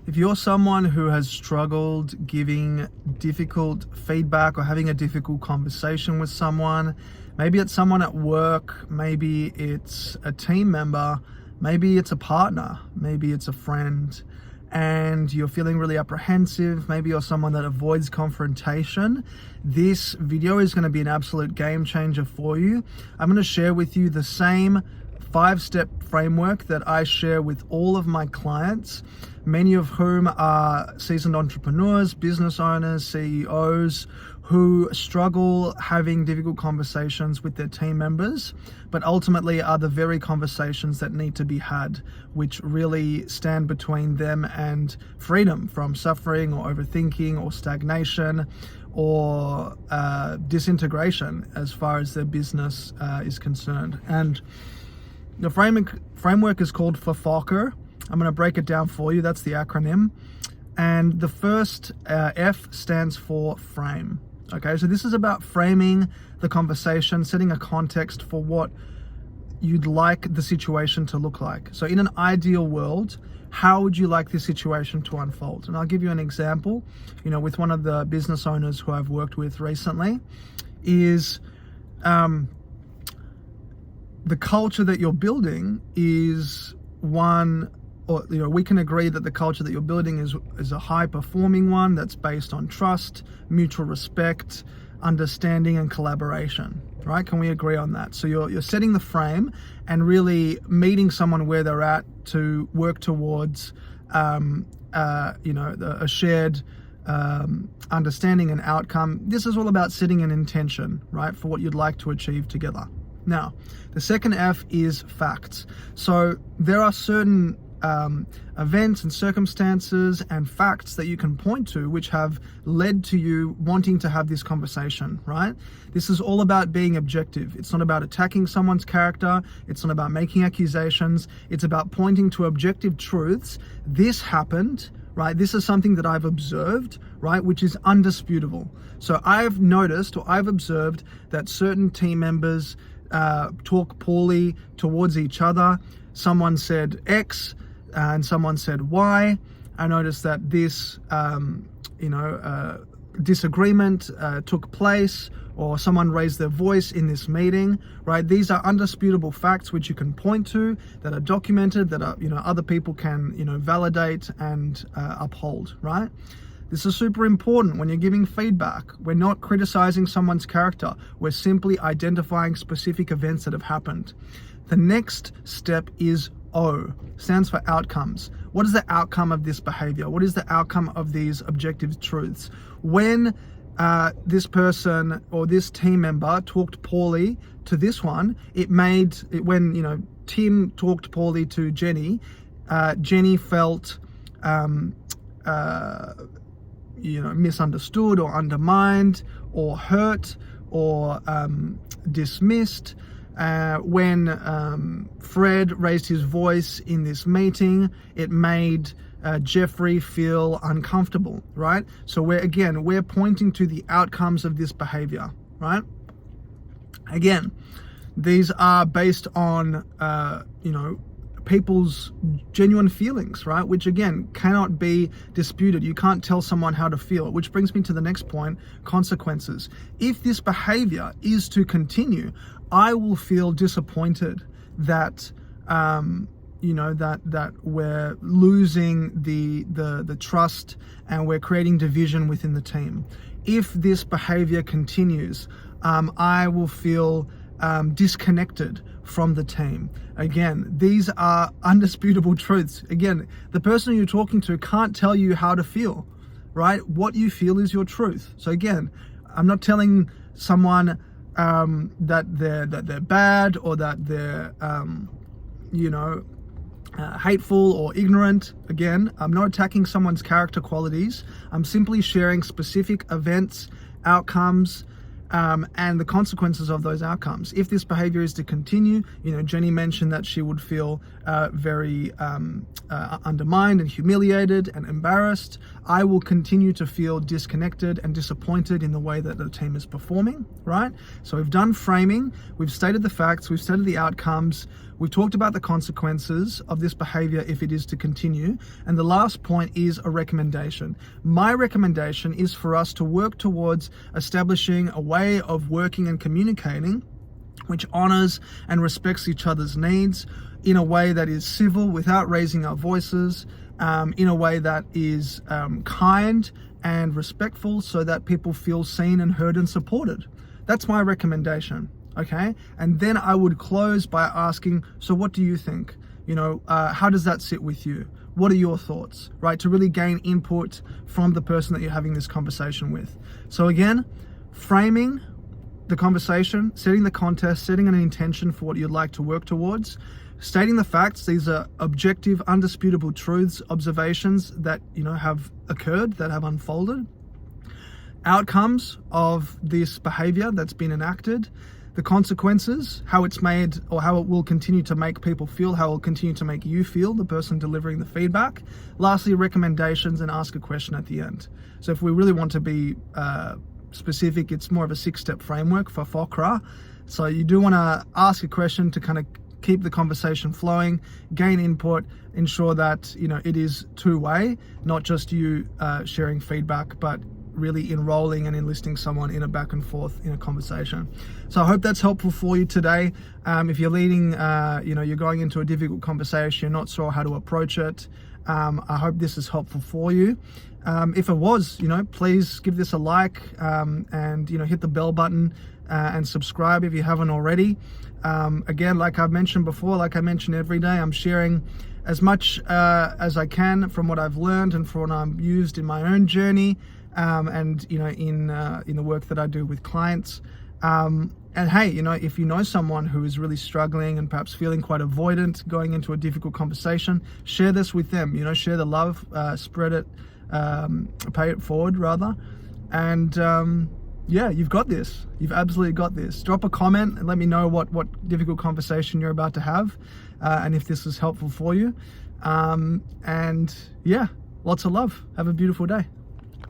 If you're someone who has struggled giving difficult feedback or having a difficult conversation with someone, maybe it's someone at work, maybe it's a team member, maybe it's a partner, maybe it's a friend, and you're feeling really apprehensive, maybe you're someone that avoids confrontation, this video is going to be an absolute game changer for you. I'm going to share with you the same 5-step framework that I share with all of my clients, many of whom are seasoned entrepreneurs, business owners, CEOs, who struggle having difficult conversations with their team members, but ultimately are the very conversations that need to be had, which really stand between them and freedom from suffering or overthinking or stagnation or disintegration as far as their business is concerned. And the framework is called FFOCRA. I'm going to break it down for you. That's the acronym. And the first F stands for frame. Okay, so this is about framing the conversation, setting a context for what you'd like the situation to look like. So in an ideal world, how would you like this situation to unfold? And I'll give you an example, with one of the business owners who I've worked with recently, is the culture that you're building is one, or we can agree that the culture that you're building is a high performing one that's based on trust, mutual respect, understanding, and collaboration, right? Can we agree on that? So you're setting the frame and really meeting someone where they're at to work towards a shared understanding and outcome. This is all about setting an intention, right, for what you'd like to achieve together. Now, the second F is facts. So there are certain events and circumstances and facts that you can point to which have led to you wanting to have this conversation, right? This is all about being objective. It's not about attacking someone's character. It's not about making accusations. It's about pointing to objective truths. This happened, right? This is something that I've observed, right? Which is undisputable. So I've noticed, or I've observed, that certain team members talk poorly towards each other. Someone said X and someone said Y. I noticed that this disagreement took place, or someone raised their voice in this meeting, right? These are undisputable facts which you can point to, that are documented, that are other people can validate and uphold, right? This is super important when you're giving feedback. We're not criticizing someone's character. We're simply identifying specific events that have happened. The next step is O, stands for outcomes. What is the outcome of this behavior? What is the outcome of these objective truths? When this person or this team member talked poorly to this one, when Tim talked poorly to Jenny, Jenny felt misunderstood or undermined or hurt or dismissed. When Fred raised his voice in this meeting, it made Jeffrey feel uncomfortable, right? So we're pointing to the outcomes of this behavior, right? Again, these are based on people's genuine feelings, right? Which again cannot be disputed. You can't tell someone how to feel, which brings me to the next point: consequences. If this behavior is to continue, I will feel disappointed that that we're losing the trust and we're creating division within the team. If this behavior continues, I will feel disconnected from the team. Again, these are undisputable truths. Again, the person you're talking to can't tell you how to feel, right? What you feel is your truth. So again, I'm not telling someone that they're bad or that they're hateful or ignorant. Again, I'm not attacking someone's character qualities. I'm simply sharing specific events, outcomes, and the consequences of those outcomes. If this behavior is to continue, Jenny mentioned that she would feel very undermined and humiliated and embarrassed. I will continue to feel disconnected and disappointed in the way that the team is performing, right? So we've done framing, we've stated the facts, we've stated the outcomes, We've talked about the consequences of this behavior if it is to continue. And the last point is a recommendation. My recommendation is for us to work towards establishing a way of working and communicating which honors and respects each other's needs in a way that is civil without raising our voices, in a way that is kind and respectful, so that people feel seen and heard and supported. That's my recommendation, okay? And then I would close by asking, so what do you think? How does that sit with you? What are your thoughts, right? To really gain input from the person that you're having this conversation with. So again, framing the conversation, setting the context, setting an intention for what you'd like to work towards, stating the facts. These are objective, undisputable truths, observations that have occurred, that have unfolded, outcomes of this behavior that's been enacted, the consequences, how it's made or how it will continue to make people feel, how it will continue to make you feel, the person delivering the feedback. Lastly, recommendations, and ask a question at the end. So if we really want to be specific, it's more of a 6-step framework for FFOCRA. So you do want to ask a question to kind of keep the conversation flowing, gain input, ensure that it is two-way, not just you sharing feedback, but really enrolling and enlisting someone in a back and forth in a conversation. So I hope that's helpful for you today. If you're leading, you're going into a difficult conversation, you're not sure how to approach it, I hope this is helpful for you. If it was, please give this a like, and hit the bell button and subscribe if you haven't already. Again, like I've mentioned before, like I mention every day, I'm sharing as much as I can from what I've learned and from what I've used in my own journey, and in the work that I do with clients. And hey, if you know someone who is really struggling and perhaps feeling quite avoidant going into a difficult conversation, share this with them. Share the love, spread it, pay it forward rather. And yeah, you've got this. You've absolutely got this. Drop a comment and let me know what difficult conversation you're about to have, and if this is helpful for you. And yeah, lots of love. Have a beautiful day.